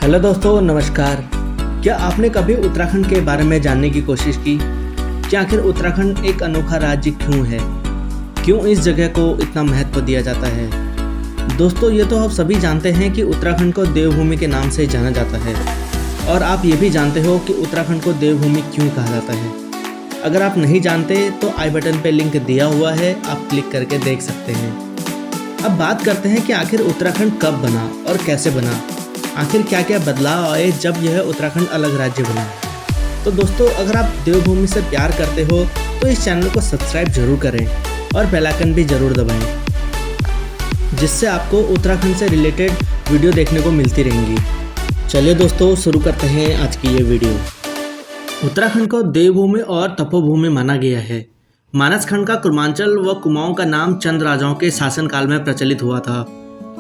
Hello दोस्तों, नमस्कार। क्या आपने कभी उत्तराखंड के बारे में जानने की कोशिश की कि आखिर उत्तराखंड एक अनोखा राज्य क्यों है? क्यों इस जगह को इतना महत्व दिया जाता है? दोस्तों, ये तो आप सभी जानते हैं कि उत्तराखंड को देवभूमि के नाम से जाना जाता है, और आप ये भी जानते हो कि उत्तराखंड को देवभूमि क्यों कहा जाता है। अगर आप नहीं जानते तो आई बटन पे लिंक दिया हुआ है, आप क्लिक करके देख सकते हैं। अब बात करते हैं कि आखिर उत्तराखंड कब बना और कैसे बना, आखिर क्या क्या बदलाव आए जब यह उत्तराखंड अलग राज्य बना। तो दोस्तों, अगर आप देवभूमि से प्यार करते हो तो इस चैनल को सब्सक्राइब जरूर करें और बेल आइकन भी जरूर दबाएं, जिससे आपको उत्तराखंड से रिलेटेड वीडियो देखने को मिलती रहेंगी। चलिए दोस्तों, शुरू करते हैं आज की ये वीडियो। उत्तराखंड को देवभूमि और तपोभूमि माना गया है। मानस खंड का कुर्मांचल व कुमाऊं का नाम चंद राजाओं के शासनकाल में प्रचलित हुआ था।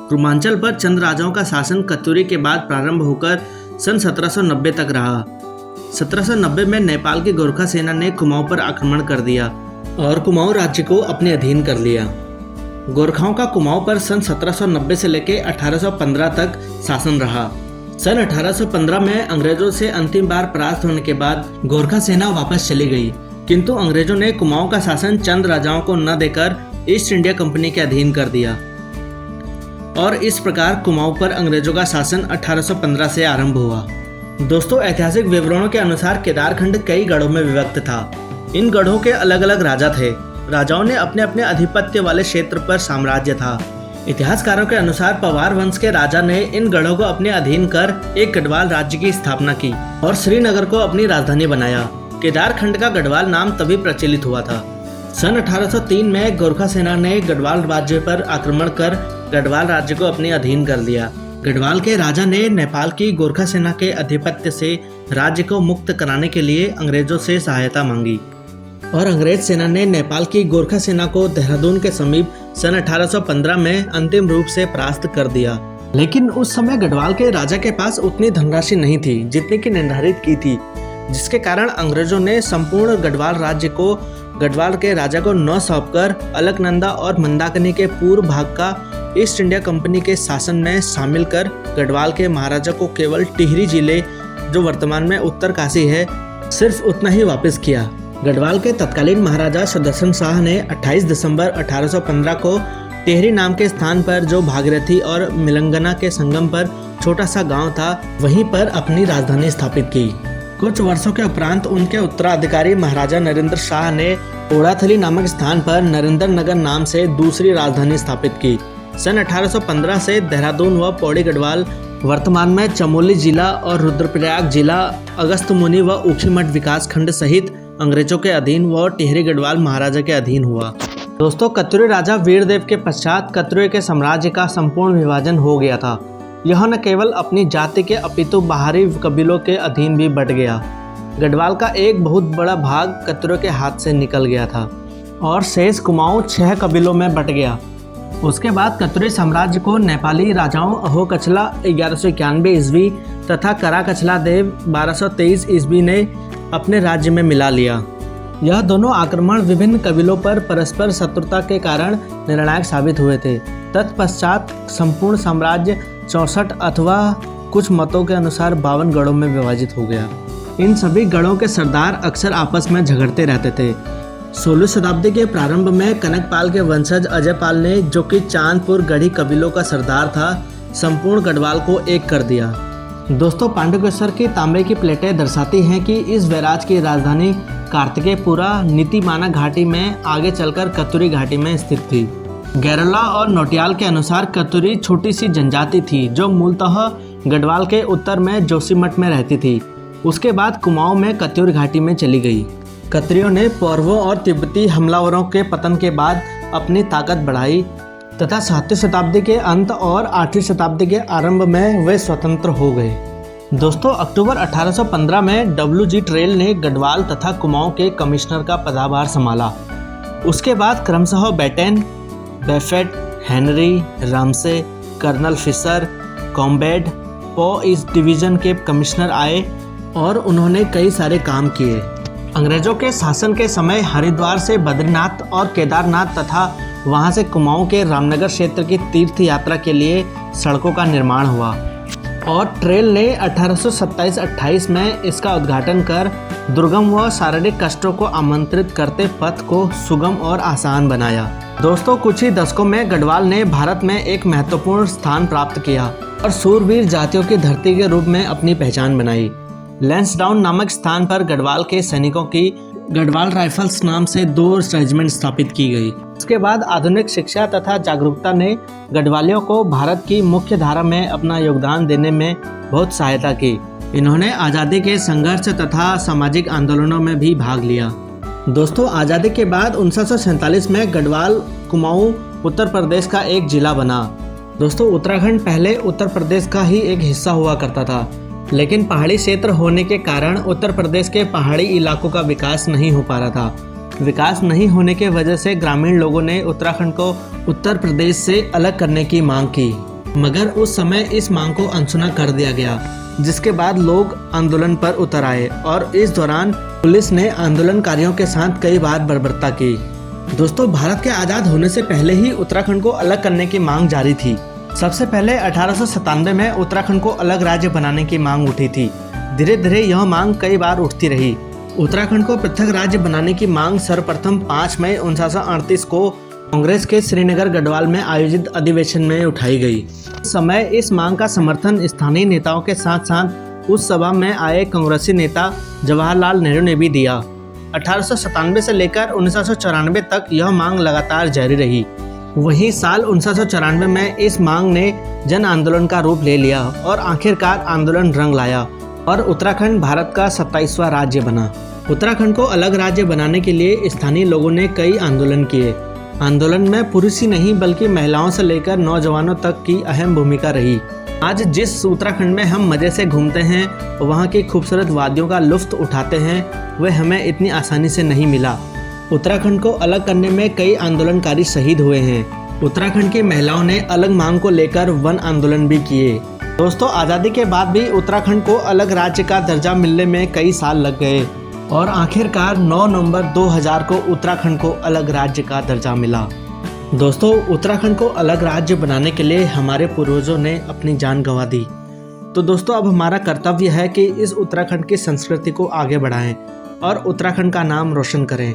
कुर्मांचल पर चंद राजाओं का शासन कत्यूरी के बाद प्रारंभ होकर सन 1790 तक रहा। 1790 में नेपाल की गोरखा सेना ने कुमाऊं पर आक्रमण कर दिया और कुमाऊं राज्य को अपने अधीन कर लिया। गोरखाओं का कुमाऊं पर सन 1790 से लेकर 1815 तक शासन रहा। सन 1815 में अंग्रेजों से अंतिम बार परास्त होने के बाद गोरखा सेना वापस चली गई, किंतु अंग्रेजों ने कुमाऊं का शासन चंद राजाओं को न देकर ईस्ट इंडिया कंपनी के अधीन कर दिया, और इस प्रकार कुमाऊं पर अंग्रेजों का शासन 1815 से आरंभ हुआ। दोस्तों, ऐतिहासिक विवरणों के अनुसार केदारखंड कई गढ़ों में विभक्त था। इन गढ़ों के अलग अलग राजा थे। राजाओं ने अपने अपने आधिपत्य वाले क्षेत्र पर साम्राज्य था। इतिहासकारों के अनुसार पवार वंश के राजा ने इन गढ़ों को अपने अधीन कर एक गढ़वाल राज्य की स्थापना की और श्रीनगर को अपनी राजधानी बनाया। केदारखंड का गढ़वाल नाम तभी प्रचलित हुआ था। सन 1803 में गोरखा सेना ने गढ़वाल राज्य पर आक्रमण कर गढ़वाल राज्य को अपने अधीन कर लिया। गढ़वाल के राजा ने नेपाल की गोरखा सेना के आधिपत्य से राज्य को मुक्त कराने के लिए अंग्रेजों से सहायता मांगी, और अंग्रेज सेना ने नेपाल की गोरखा सेना को देहरादून के समीप सन 1815 में अंतिम रूप से परास्त कर दिया। लेकिन उस समय गढ़वाल के राजा के पास उतनी धनराशि नहीं थी जितनी की निर्धारित की थी, जिसके कारण अंग्रेजों ने संपूर्ण गढ़वाल राज्य को गढ़वाल के राजा को न सौंपकर अलकनंदा और मंदाकिनी के पूर्व भाग का ईस्ट इंडिया कंपनी के शासन में शामिल कर गढ़वाल के महाराजा को केवल टिहरी जिले, जो वर्तमान में उत्तरकाशी है, सिर्फ उतना ही वापस किया। गढ़वाल के तत्कालीन महाराजा सुदर्शन शाह ने 28 दिसंबर 1815 को टिहरी नाम के स्थान पर, जो भागीरथी और मिलंगना के संगम पर छोटा सा गांव था, वहीं पर अपनी राजधानी स्थापित की। कुछ वर्षों के उपरांत उनके उत्तराधिकारी महाराजा नरेंद्र शाह ने ओड़ाथली नामक स्थान पर नरेंद्र नगर नाम से दूसरी राजधानी स्थापित की। सन 1815 से देहरादून व पौड़ी गढ़वाल, वर्तमान में चमोली जिला और रुद्रप्रयाग जिला, अगस्त्यमुनि व ऊखीमठ विकास खंड सहित अंग्रेजों के अधीन व टिहरी गढ़वाल महाराजा के अधीन हुआ। दोस्तों, कत्यूरी राजा वीरदेव के पश्चात कत्यूरी के साम्राज्य का संपूर्ण विभाजन हो गया था। यह न केवल अपनी जाति के अपितु बाहरी कबीलों के अधीन भी बट गया। गढ़वाल का एक बहुत बड़ा भाग कत्यूरी के हाथ से निकल गया था और शेष कुमाऊं 6 कबीलों में बट गया। उसके बाद कत्यूरी साम्राज्य को नेपाली राजाओं अहोकचला 1191 ईस्वी तथा कराकचला देव 1223 ईस्वी ने अपने राज्य में मिला लिया। यह दोनों आक्रमण विभिन्न कबीलों पर परस्पर शत्रुता के कारण निर्णायक साबित हुए थे। तत्पश्चात संपूर्ण साम्राज्य 64 अथवा कुछ मतों के अनुसार 52 गढ़ों में विभाजित हो गया। इन सभी गढ़ों के सरदार अक्सर आपस में झगड़ते रहते थे। 16वीं शताब्दी के प्रारंभ में कनकपाल के वंशज अजयपाल ने, जो कि चांदपुर गढ़ी कबीलों का सरदार था, संपूर्ण गढ़वाल को एक कर दिया। दोस्तों, पांडुकेश्वर की तांबे की प्लेटें दर्शाती हैं कि इस वैराज की राजधानी कार्तिकेयपुरा नीतिमाना घाटी में आगे चलकर कत्यूरी घाटी में स्थित थी। गैरला और नोटियाल के अनुसार कत्यूरी छोटी सी जनजाति थी, जो मूलतः गढ़वाल के उत्तर में जोशीमठ में रहती थी। उसके बाद कुमाऊं में कत्यूरी घाटी में चली गई। कत्यूरियों ने पौरवों और तिब्बती हमलावरों के पतन के बाद अपनी ताकत बढ़ाई तथा 7वीं शताब्दी के अंत और 8वीं शताब्दी के आरंभ में वे स्वतंत्र हो गए। दोस्तों, अक्टूबर 1815 में WG ट्रेल ने गढ़वाल तथा कुमाऊं के कमिश्नर का पदभार संभाला। उसके बाद क्रमशः बेटेन, बेफेट, हेनरी, रामसे, कर्नल फिशर, कॉम्बेड, पो इस डिवीज़न के कमिश्नर आए और उन्होंने कई सारे काम किए। अंग्रेजों के शासन के समय हरिद्वार से बद्रीनाथ और केदारनाथ तथा वहां से कुमाऊं के रामनगर क्षेत्र की तीर्थ यात्रा के लिए सड़कों का निर्माण हुआ। और ट्रेल ने 1827-28 में इसका उद्घाटन कर दुर्गम व शारीरिक कष्टों को आमंत्रित करते पथ को सुगम और आसान बनाया। दोस्तों, कुछ ही दशकों में गढ़वाल ने भारत में एक महत्वपूर्ण स्थान प्राप्त किया और सूरवीर जातियों की धरती के रूप में अपनी पहचान बनाई। लैंसडाउन नामक स्थान पर गढ़वाल के सैनिकों की गढ़वाल राइफल्स नाम से 2 रेजिमेंट स्थापित की गई। उसके बाद आधुनिक शिक्षा तथा जागरूकता ने गढ़वालियों को भारत की मुख्य धारा में अपना योगदान देने में बहुत सहायता की। इन्होंने आज़ादी के संघर्ष तथा सामाजिक आंदोलनों में भी भाग लिया। दोस्तों, आज़ादी के बाद 1947 में गढ़वाल कुमाऊं उत्तर प्रदेश का एक जिला बना। दोस्तों, उत्तराखंड पहले उत्तर प्रदेश का ही एक हिस्सा हुआ करता था, लेकिन पहाड़ी क्षेत्र होने के कारण उत्तर प्रदेश के पहाड़ी इलाकों का विकास नहीं हो पा रहा था। विकास नहीं होने के वजह से ग्रामीण लोगों ने उत्तराखंड को उत्तर प्रदेश से अलग करने की मांग की, मगर उस समय इस मांग को अनसुना कर दिया गया, जिसके बाद लोग आंदोलन पर उतर आए और इस दौरान पुलिस ने आंदोलनकारियों के साथ कई बार बर्बरता की। दोस्तों, भारत के आज़ाद होने से पहले ही उत्तराखंड को अलग करने की मांग जारी थी। सबसे पहले 1897 में उत्तराखंड को अलग राज्य बनाने की मांग उठी थी। धीरे धीरे यह मांग कई बार उठती रही। उत्तराखंड को पृथक राज्य बनाने की मांग सर्वप्रथम 5 मई 1938 को कांग्रेस के श्रीनगर गढ़वाल में आयोजित अधिवेशन में उठाई गई। उस समय इस मांग का समर्थन स्थानीय नेताओं के साथ साथ उस सभा में आए कांग्रेसी नेता जवाहरलाल नेहरू ने भी दिया। 1897 से लेकर 1994 तक यह मांग लगातार जारी रही। वहीं साल 1994 में इस मांग ने जन आंदोलन का रूप ले लिया और आखिरकार आंदोलन रंग लाया और उत्तराखंड भारत का 27वां राज्य बना। उत्तराखंड को अलग राज्य बनाने के लिए स्थानीय लोगों ने कई आंदोलन किए। आंदोलन में पुरुष ही नहीं बल्कि महिलाओं से लेकर नौजवानों तक की अहम भूमिका रही। आज जिस उत्तराखंड में हम मज़े से घूमते हैं, वहाँ की खूबसूरत वादियों का लुत्फ़ उठाते हैं, वह हमें इतनी आसानी से नहीं मिला। उत्तराखंड को अलग करने में कई आंदोलनकारी शहीद हुए हैं। उत्तराखंड की महिलाओं ने अलग मांग को लेकर वन आंदोलन भी किए। दोस्तों, आज़ादी के बाद भी उत्तराखंड को अलग राज्य का दर्जा मिलने में कई साल लग गए और आखिरकार 9 नवंबर 2000 को उत्तराखंड को अलग राज्य का दर्जा मिला। दोस्तों, उत्तराखंड को अलग राज्य बनाने के लिए हमारे पूर्वजों ने अपनी जान गंवा दी। तो दोस्तों, अब हमारा कर्तव्य है कि इस उत्तराखंड की संस्कृति को आगे बढ़ाएं और उत्तराखंड का नाम रोशन करें।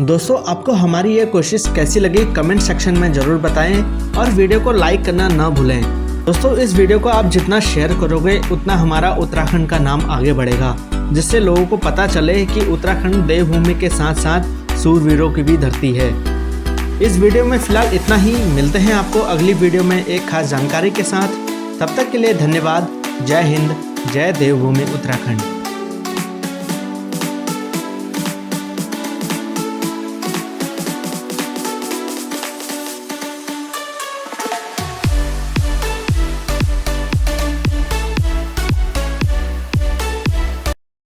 दोस्तों, आपको हमारी ये कोशिश कैसी लगी कमेंट सेक्शन में ज़रूर बताएं और वीडियो को लाइक करना ना भूलें। दोस्तों, इस वीडियो को आप जितना शेयर करोगे उतना हमारा उत्तराखंड का नाम आगे बढ़ेगा, जिससे लोगों को पता चले कि उत्तराखंड देवभूमि के साथ साथ सूरवीरों की भी धरती है। इस वीडियो में फ़िलहाल इतना ही। मिलते हैं आपको अगली वीडियो में एक खास जानकारी के साथ। तब तक के लिए धन्यवाद। जय हिंद, जय देवभूमि उत्तराखंड।